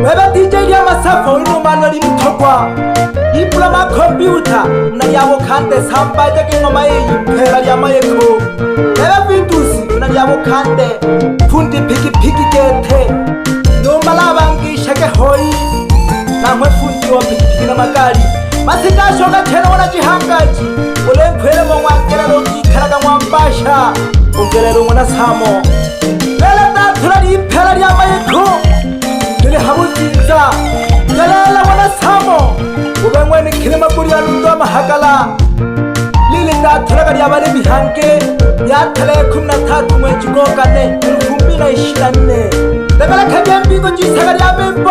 Beba DJ dia masafa ulumano limtokwa Diploma computer Mnaliabo kante samba jake ngoma phela liyamayeko Beba vindusi mnaliabo kante Fundi piki gete Noma labangisha ke hoi Namwe fundi wa piki na magari Masika shoka tena wana jihangaji Ule mpele mwangela loki karaga mwambasha Ungelero mwana samo Lele tatura phela liyamayeko Lele habutinza Lele wana samo Ubengwe ni kilima kuri ya lundo mahakala Lili tatura liyabale bihange Yatale 13 mwezi gokane 2024 Debele kajembi ko jisaga liyabembo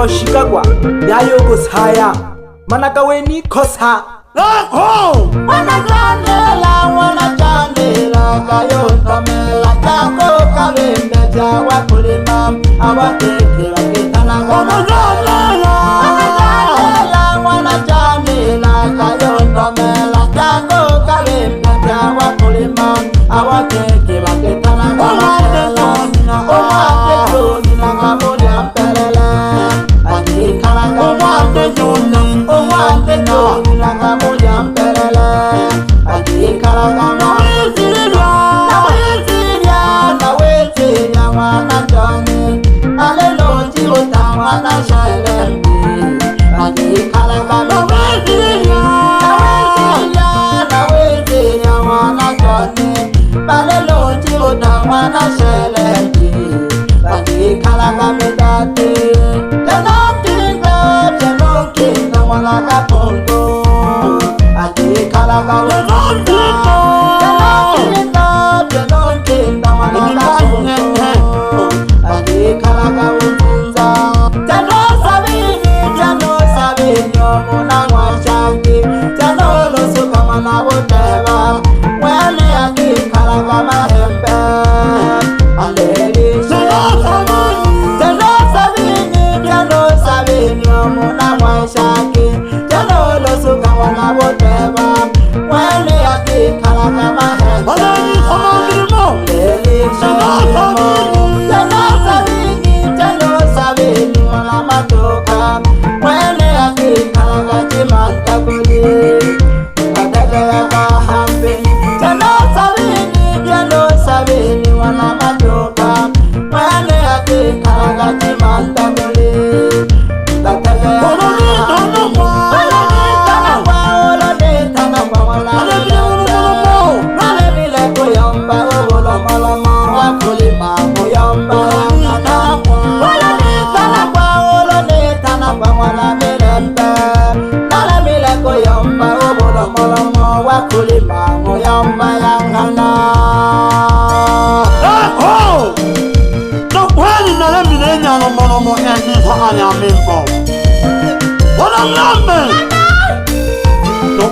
Shikagwa yayo gusaya manaka weni kosa oh wana chandela kayo tamela jako kabenda jawa kulima awateke waketana wana chandela kayo tamela jako kabenda jawa kulima awateke waketana wana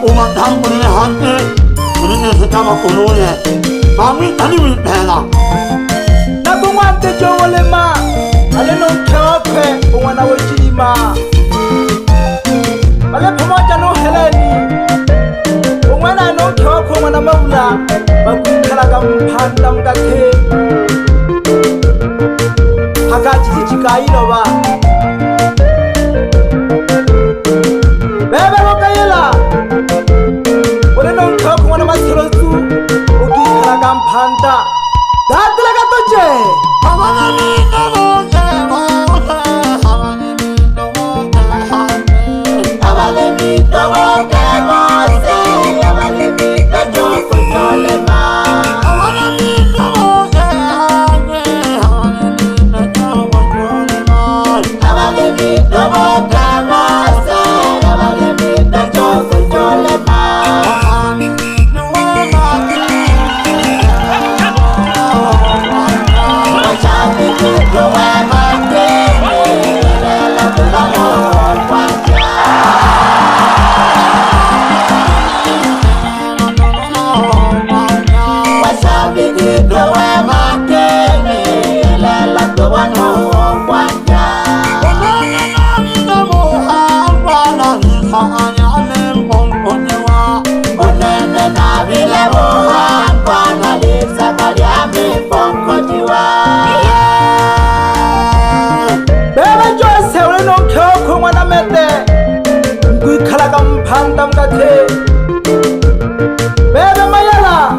umatang ulit hante ulit sa tama kununya kami tadi wipela Nakumante jowole ma ale no kyope umwana wechilima ale pamoja no heleni umwana no kyope umwana mabula bakwikalaga mpanda mgate hakati chikayiloba bebe lokayela ole no kyope umwana masorosu ukikalaga mpanda dadla gatoje bebe mayala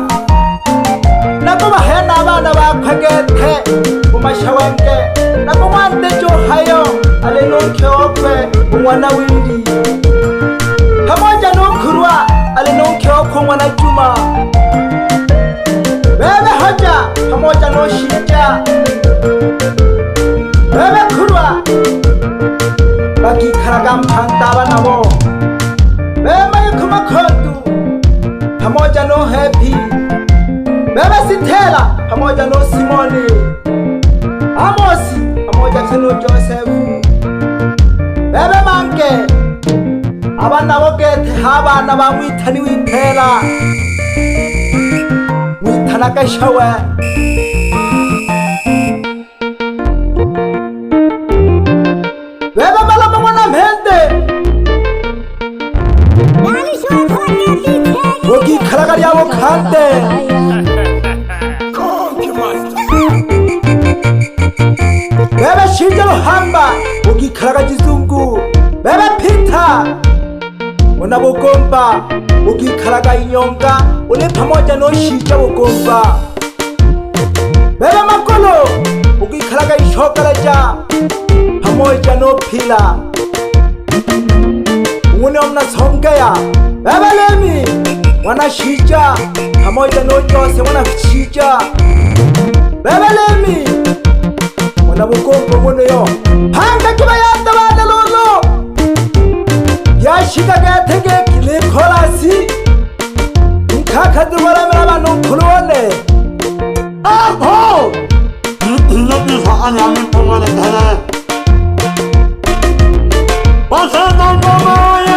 nakuba hena abana bakwegete umashawenke nakumwante jo hayo ale nonkyokwe umwana windi pamoja nokurwa ale nonkyokwe umwana juma bebe hoja pamoja no shija bebe kurwa bakikaraga mpanda abana bo bebe kumakondu pamoja no happy bebe sitela pamoja no simoni amosi pamoja no joseph bebe manke abana bogete abana bamwitani wipela witana kashawe bebe bala mwana mhende Ogi karaga yabo kante bebe shijalo hamba ogi karaga jizungu bebe pita ona bogomba ogi karaga inyonga ole pamoja no shija bogomba bebe makolo ogi karaga ishokaraja pamoja no pila Une omna songaya bebe lemi wana shija pamoja no jose wana shija bebe lemi wana bugombo mwono yo hanga kiba yanda bana lolo yashika gatege kile kolasi nkakadu baramera abantu kulone aho nyobi sa anya mi pongale tane Osana ngomoye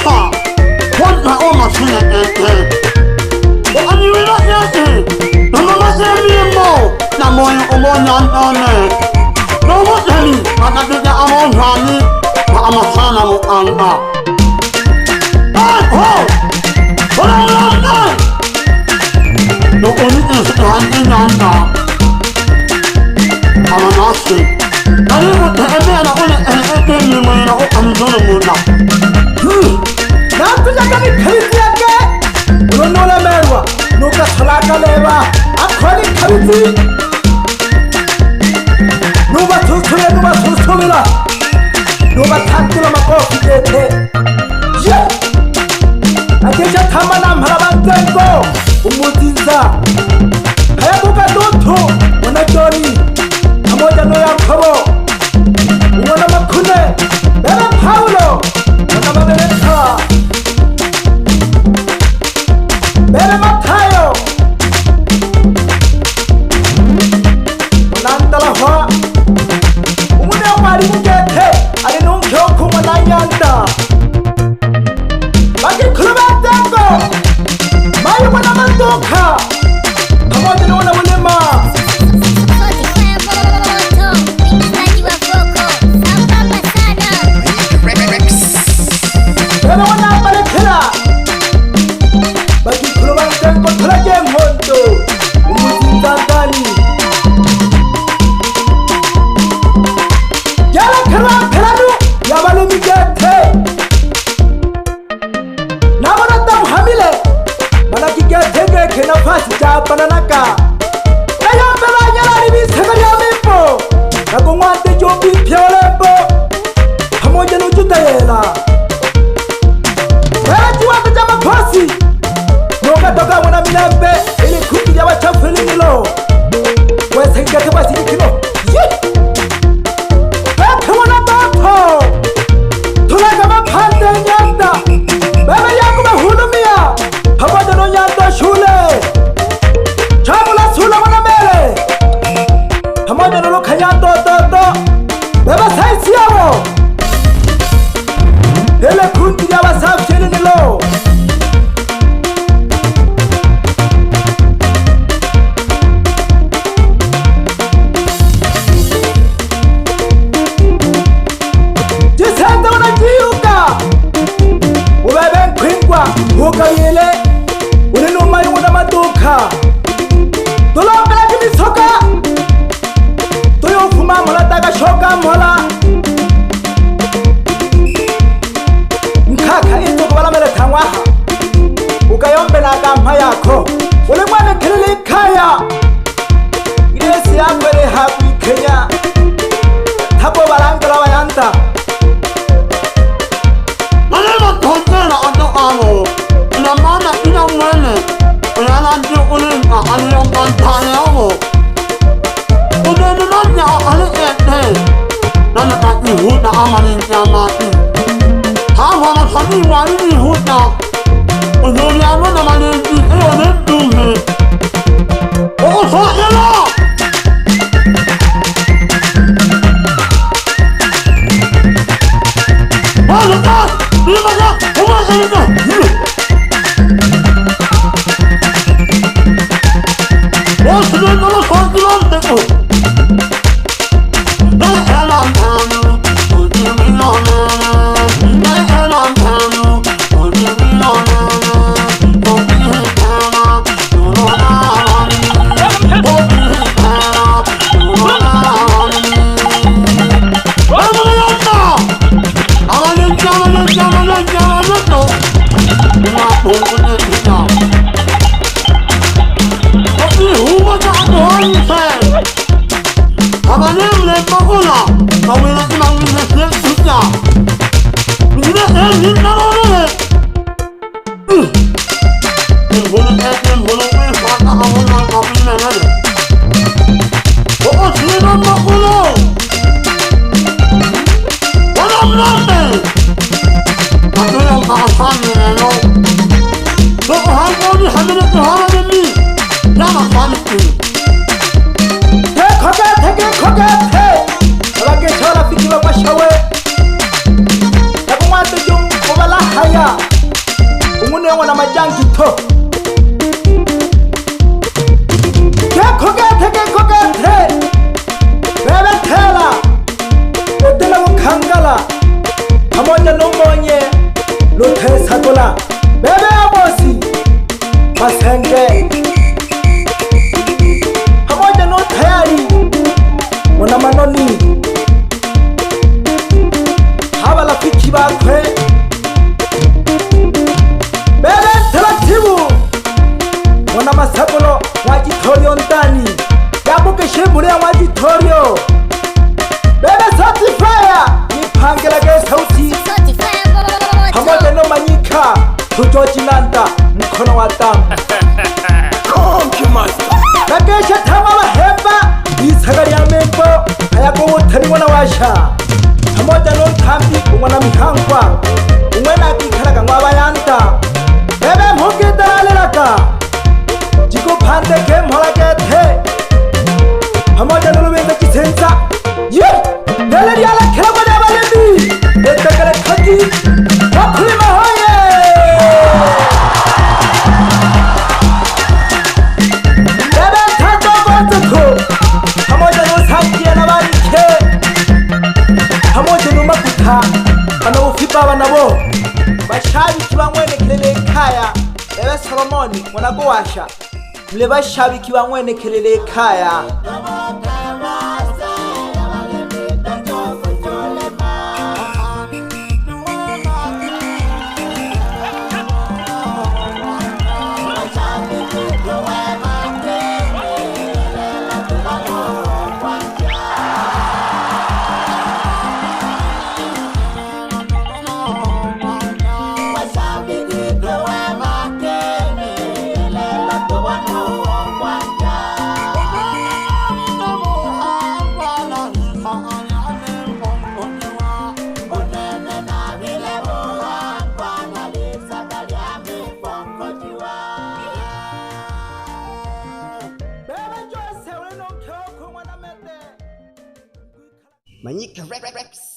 Aka, what my own machine. And you will not get it. No more than more. Na moyo omonyane. No more than me. Makatija amonhani. Ma amasana mo anga. Oh! Oh! No only is the hand anga. Amanasi. Nani mo tebe na one ene ni mo na o amizolo mo na. Na tuja kani khariti ake. Uno la merwa. No ka salaka leva. Akhoni khariti. Nuba susumila. Nuba tantula makofi kete. Yeah. Akesha thamana mhalabantengo. Umutinza. Haya buka doto. Wanajori. Pamoja no Yakobo. Wana makune. Beba Paulo. Wana mabeleka. Beba Matayo. Wanantala hoa. Mungete ari nuncho kumananyanda baki kurubatango mayo wana mandoka pamoja na wana walema wana wana barekela baki kurubatango tulaje mhondo umuzinzandani Keranu yabalu migete nabona tamuhamile banakigete ngeke nafasi jabananaka ayambela nyalari bisebeli amimbo nakongwante jobi pyolembo pamoja nujutayela wejiwanda jamakosi nokatoka mwana milembe ili kundi yabachafulinilo wesengeke basikikino Haya jangito gekogete bebe tela otela mukangala pamoja n'umonye lotesagola bebe amosi masenge pamoja n'otayari mwana manoni haba rafiki bakwe bebe taratibu mwana masagolo Mwajitorio ndani yabuke shimure ya Mwajitorio bebe Certifier nipangelage sauti pamoja no manyika tujojinanda mkono wa damu nagesha tama bahemba isagari ya membo ayago utari mwana washa pamoja no ntambi umwana mihangwa umwena akikaraga mwabayanda bebe mugidaliraga Jiko pande ke mholagete pamoja n'urubingo kisenza ye nele yala kirabo n'abalembi etegere kati bakulima hoye bebe tando botuko pamoja n'usangiye n'abarike pamoja n'umakuta bano ufipa banabo bashabiki bamwenekerere kaya bebe Solomoni mwana washa mle bashabiki bamwenekerere kaya Manyika Rex.